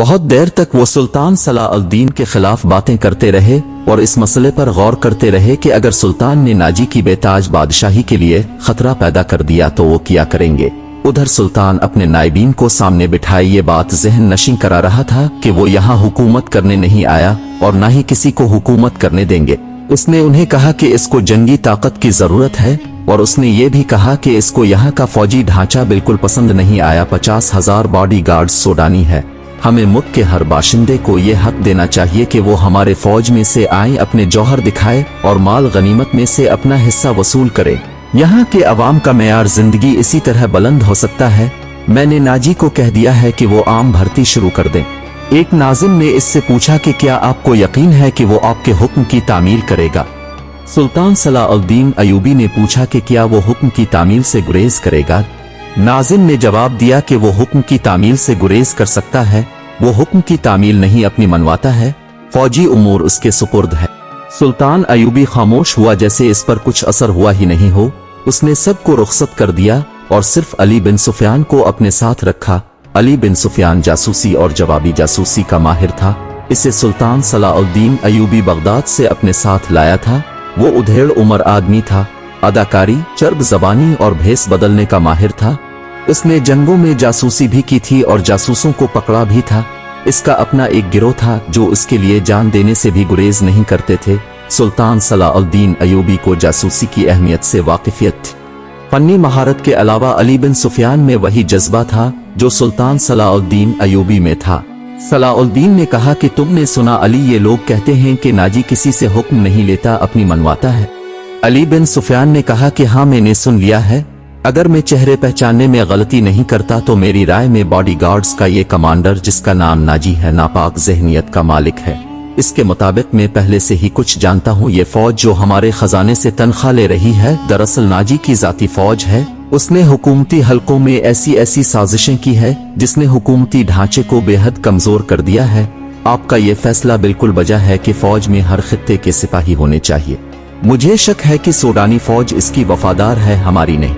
बहुत देर तक वो सुल्तान सलाउद्दीन के खिलाफ बातें करते रहे और इस मसले पर गौर करते रहे कि अगर सुल्तान ने नाजी की बेताज बादशाही के लिए खतरा पैदा कर दिया तो वो क्या करेंगे। उधर सुल्तान अपने नायबीन को सामने बिठाए ये बात जहन नशीं करा रहा था कि वो यहाँ हुकूमत करने नहीं आया और न ही किसी को हुकूमत करने देंगे। उसने उन्हें कहा कि इसको जंगी ताकत की जरूरत है और उसने ये भी कहा कि इसको यहाँ का फौजी ढांचा बिल्कुल पसंद नहीं आया। 50,000 बॉडी गार्ड्स सोडानी है। हमें मुल्क के हर बाशिंदे को ये हक देना चाहिए कि वो हमारे फौज में से आए, अपने जौहर दिखाए और माल गनीमत में से अपना हिस्सा वसूल करे। यहाँ के अवाम का मेयार जिंदगी इसी तरह बुलंद हो सकता है। मैंने नाजी को कह दिया है कि वो आम भर्ती शुरू कर दें। एक नाज़िम ने इससे पूछा कि क्या आपको यकीन है कि वो आपके हुक्म की तामील करेगा। सुल्तान सलाउद्दीन अयूबी ने पूछा कि क्या वो हुक्म की तामील से गुरेज करेगा। नाज़िम ने जवाब दिया कि वो हुक्म की तामील से गुरेज कर सकता है, वो हुक्म की तामील नहीं अपनी मनवाता है। फौजी उमूर उसके सुपुर्द है। सुल्तान अयूबी खामोश हुआ, जैसे इस पर कुछ असर हुआ ही नहीं हो। उसने सबको रुखसत कर दिया और सिर्फ अली बिन सुफियान को अपने साथ रखा। अली बिन सुफियान जासूसी और जवाबी जासूसी का माहिर था। इसे सुल्तान सलाउद्दीन अयूबी बगदाद से अपने साथ लाया था। वो उधेड़ उम्र आदमी था, अदाकारी, चर्ब जबानी और भेस बदलने का माहिर था। इसने जंगों में जासूसी भी की थी और जासूसों को पकड़ा भी था। इसका अपना एक गिरोह था जो इसके लिए जान देने से भी गुरेज नहीं करते थे। सुल्तान सलाउद्दीन अयूबी को जासूसी की अहमियत से वाकिफियत थी। फन्नी महारत के अलावा अली बिन सुफियान में वही जज्बा था जो सुल्तान सलाउद्दीन अयूबी में था। सलाउद्दीन ने कहा कि तुमने सुना अली, ये लोग कहते हैं कि नाजी किसी से हुक्म नहीं लेता, अपनी मनवाता है। अली बिन सुफियान ने कहा कि हाँ, मैंने सुन लिया है। अगर मैं चेहरे पहचानने में गलती नहीं करता तो मेरी राय में बॉडीगार्ड्स का ये कमांडर जिसका नाम नाजी है नापाक ज़हनियत का मालिक है। इसके मुताबिक मैं पहले से ही कुछ जानता हूँ। ये फौज जो हमारे खजाने से तनख्वाह ले रही है दरअसल नाजी की जाती फौज है। उसने हुकूमती हलकों में ऐसी ऐसी साजिशें की है जिसने हुकूमती ढांचे को बेहद कमजोर कर दिया है। आपका ये फैसला बिल्कुल बजा है कि फौज में हर खित्ते के सिपाही होने चाहिए। मुझे शक है कि सोडानी फौज इसकी वफादार है, हमारी नहीं।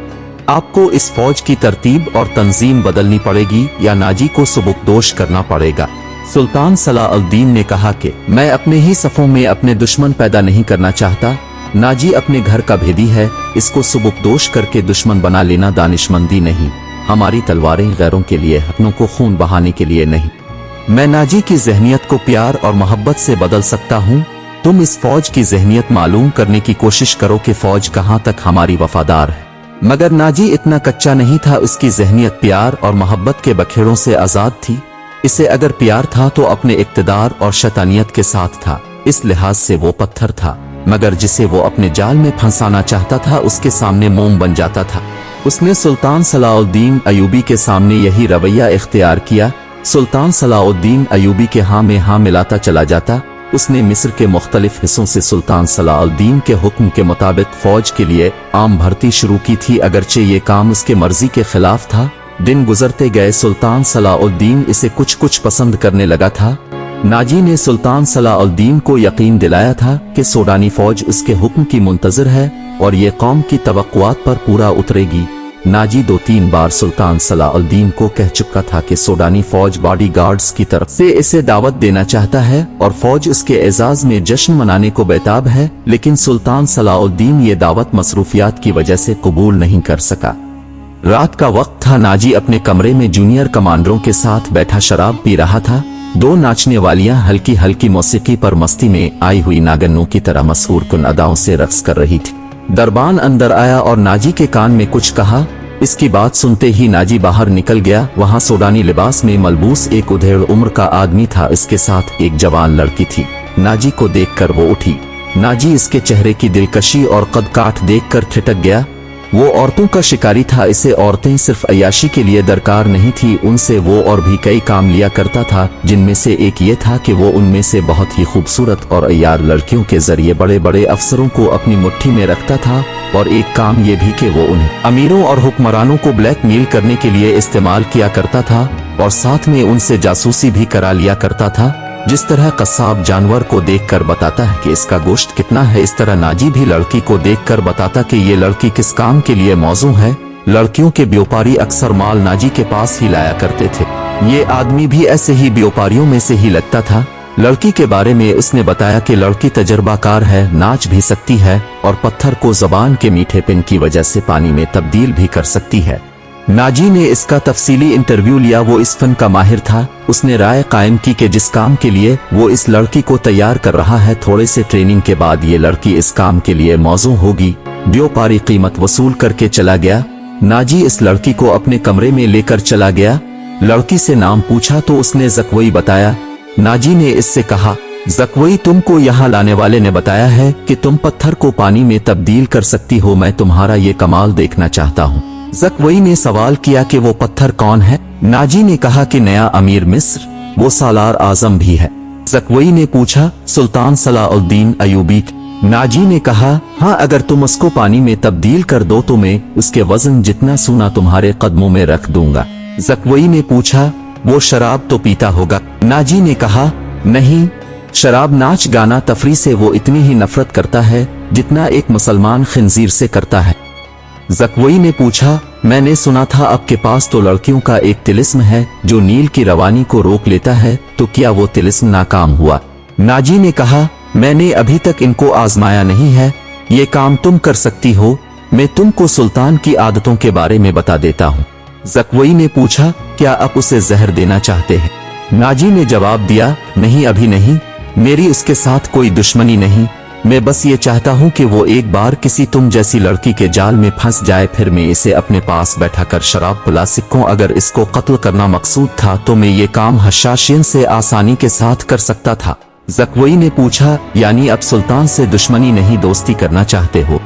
आपको इस फौज की तरतीब और तंजीम बदलनी पड़ेगी या नाजी को सुबुकदोश करना पड़ेगा। सुल्तान सलाउद्दीन ने कहा कि मैं अपने ही सफों में अपने दुश्मन पैदा नहीं करना चाहता। नाजी अपने घर का भेदी है, इसको सुबुकदोश करके दुश्मन बना लेना दानिशमंदी नहीं। हमारी तलवारें गैरों के लिए, अपनों को खून बहाने के लिए नहीं। मैं नाजी की जहनियत को प्यार और मोहब्बत से बदल सकता हूँ। तुम इस फौज की जहनियत मालूम करने की कोशिश करो कि फौज कहाँ तक हमारी वफादार है। मगर नाजी इतना कच्चा नहीं था। उसकी जहनियत प्यार और मोहब्बत के बखेड़ों से आजाद थी। इसे अगर प्यार था तो अपने इक्तदार और शैतानियत के साथ था। इस लिहाज से वो पत्थर था, मगर जिसे वो अपने जाल में फंसाना चाहता था उसके सामने मोम बन जाता था। उसने सुल्तान सलाउद्दीन अयूबी के सामने यही रवैया इख्तियार किया। सुल्तान सलाउद्दीन अयूबी के हाँ में हाँ मिलाता चला जाता। उसने मिस्र के मुख्तलिफ हिस्सों से सुल्तान सलाउद्दीन के हुक्म के मुताबिक फौज के लिए आम भर्ती शुरू की थी, अगरचे ये काम उसके मर्जी के खिलाफ था। दिन गुजरते गए, सुल्तान सलाउद्दीन इसे कुछ कुछ पसंद करने लगा था। नाजी ने सुल्तान सलाउद्दीन को यकीन दिलाया था कि सोडानी फौज उसके हुक्म की मुंतजर है और ये कौम की तवक्कुआत पर पूरा उतरेगी। नाजी 2-3 बार सुल्तान सलाउद्दीन को कह चुका था कि सोडानी फौज बॉडीगार्ड्स की तरफ से इसे दावत देना चाहता है और फौज उसके एजाज में जश्न मनाने को बेताब है, लेकिन सुल्तान सलाउद्दीन ये दावत मसरूफियात की वजह से कबूल नहीं कर सका। रात का वक्त था। नाजी अपने कमरे में जूनियर कमांडरों के साथ बैठा शराब पी रहा था। 2 नाचने वालियां हल्की हल्की मौसीकी पर मस्ती में आई हुई नागनों की तरह मशहूर कुन अदाओं से रक्स कर रही थी। दरबान अंदर आया और नाजी के कान में कुछ कहा। इसकी बात सुनते ही नाजी बाहर निकल गया। वहां सोडानी लिबास में मलबूस एक उधेड़ उम्र का आदमी था। इसके साथ एक जवान लड़की थी। नाजी को देखकर वो उठी। नाजी इसके चेहरे की दिलकशी और कद काठ देखकर ठिठक गया। वो औरतों का शिकारी था। इसे औरतें सिर्फ अय्याशी के लिए दरकार नहीं थी, उनसे वो और भी कई काम लिया करता था, जिनमें से एक ये था कि वो उनमें से बहुत ही खूबसूरत और अय्यार लड़कियों के जरिए बड़े बड़े अफसरों को अपनी मुट्ठी में रखता था। और एक काम ये भी कि वो उन्हें अमीरों और हुक्मरानों को ब्लैकमेल करने के लिए इस्तेमाल किया करता था और साथ में उनसे जासूसी भी करा लिया करता था। जिस तरह कस्साब जानवर को देखकर बताता है कि इसका गोश्त कितना है, इस तरह नाजी भी लड़की को देखकर बताता कि ये लड़की किस काम के लिए मौजू है। लड़कियों के व्यापारी अक्सर माल नाजी के पास ही लाया करते थे। ये आदमी भी ऐसे ही व्यापारियों में से ही लगता था। लड़की के बारे में उसने बताया कि लड़की तजर्बाकार है, नाच भी सकती है और पत्थर को जबान के मीठेपन की वजह से पानी में तब्दील भी कर सकती है। नाजी ने इसका तफसीली इंटरव्यू लिया। वो इस फन का माहिर था। उसने राय कायम की कि जिस काम के लिए वो इस लड़की को तैयार कर रहा है, थोड़े से ट्रेनिंग के बाद ये लड़की इस काम के लिए मौजू होगी। व्यापारी कीमत वसूल करके चला गया। नाजी इस लड़की को अपने कमरे में लेकर चला गया। लड़की से नाम पूछा तो उसने ज़कवई बताया। नाजी ने इससे कहा, ज़कवई, तुमको यहाँ लाने वाले ने बताया है कि तुम पत्थर को पानी में तब्दील कर सकती हो। मैं तुम्हारा ये कमाल देखना चाहता हूँ। ज़कवई ने सवाल किया कि वो पत्थर कौन है? नाजी ने कहा कि नया अमीर मिस्र, वो सालार आजम भी है। ज़कवई ने पूछा, सुल्तान सलाउद्दीन अयूबी? नाजी ने कहा, हाँ, अगर तुम उसको पानी में तब्दील कर दो तो मैं उसके वजन जितना सोना तुम्हारे कदमों में रख दूंगा। ज़कवई ने पूछा, वो शराब तो पीता होगा? नाजी ने कहा, नहीं, शराब, नाच गाना, तफरी से वो इतनी ही नफरत करता है जितना एक मुसलमान खिंजीर से करता है। ज़कवई ने पूछा, मैंने सुना था आपके पास तो लड़कियों का एक तिलिस्म है जो नील की रवानी को रोक लेता है, तो क्या वो तिलिस्म नाकाम हुआ? नाजी ने कहा, मैंने अभी तक इनको आजमाया नहीं है। ये काम तुम कर सकती हो। मैं तुमको सुल्तान की आदतों के बारे में बता देता हूँ। ज़कवई ने पूछा, क्या आप उसे जहर देना चाहते हैं? नाजी ने जवाब दिया, नहीं, अभी नहीं। मेरी उसके साथ कोई दुश्मनी नहीं। मैं बस ये चाहता हूँ कि वो एक बार किसी तुम जैसी लड़की के जाल में फंस जाए, फिर मैं इसे अपने पास बैठा कर शराब पिला सकूं। अगर इसको कत्ल करना मकसूद था तो मैं ये काम हशाशियन से आसानी के साथ कर सकता था। ज़कवई ने पूछा, यानी अब सुल्तान से दुश्मनी नहीं, दोस्ती करना चाहते हो?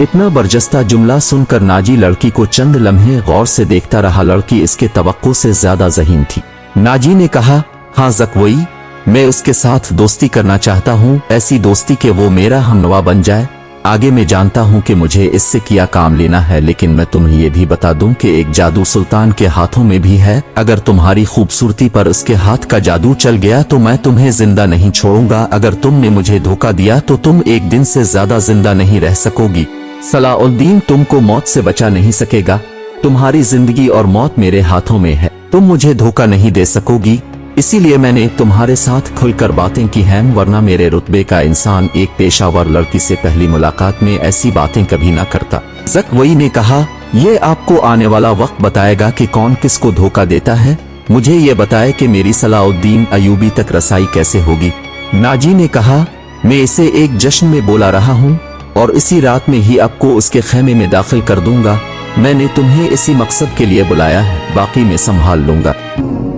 इतना बरजस्ता जुमला सुनकर नाजी लड़की को चंद लम्हे गौर से देखता रहा। लड़की इसके तवक्को से ज्यादा ज़हीन थी। नाजी ने कहा, हाँ ज़कवई, मैं उसके साथ दोस्ती करना चाहता हूँ, ऐसी दोस्ती के वो मेरा हमनवा बन जाए। आगे मैं जानता हूँ कि मुझे इससे क्या काम लेना है, लेकिन मैं तुम्हें ये भी बता दूं कि एक जादू सुल्तान के हाथों में भी है। अगर तुम्हारी खूबसूरती पर उसके हाथ का जादू चल गया तो मैं तुम्हें जिंदा नहीं छोड़ूंगा। अगर तुमने मुझे धोखा दिया तो तुम एक दिन से ज्यादा जिंदा नहीं रह सकोगी। सलाउद्दीन तुमको मौत से बचा नहीं सकेगा। तुम्हारी जिंदगी और मौत मेरे हाथों में है। तुम मुझे धोखा नहीं दे सकोगी, इसीलिए मैंने तुम्हारे साथ खुलकर बातें की हैं, वरना मेरे रुतबे का इंसान एक पेशावर लड़की से पहली मुलाकात में ऐसी बातें कभी ना करता। ज़कवई ने कहा, ये आपको आने वाला वक्त बताएगा कि कौन किसको धोखा देता है। मुझे ये बताए कि मेरी सलाउद्दीन अयूबी तक रसाई कैसे होगी। नाजी ने कहा, मैं इसे एक जश्न में बोला रहा हूँ और इसी रात में ही आपको उसके खेमे में दाखिल कर दूंगा। मैंने तुम्हें इसी मकसद के लिए बुलाया है, बाकी मैं संभाल लूंगा।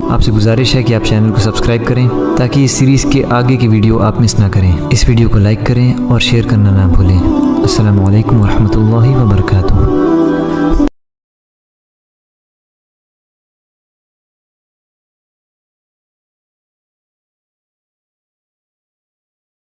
आपसे गुजारिश है कि आप चैनल को सब्सक्राइब करें ताकि इस सीरीज़ के आगे की वीडियो आप मिस ना करें। इस वीडियो को लाइक करें और शेयर करना ना भूलें। अस्सलामु अलैकुम वरहमतुल्लाहि वबरकातुहू।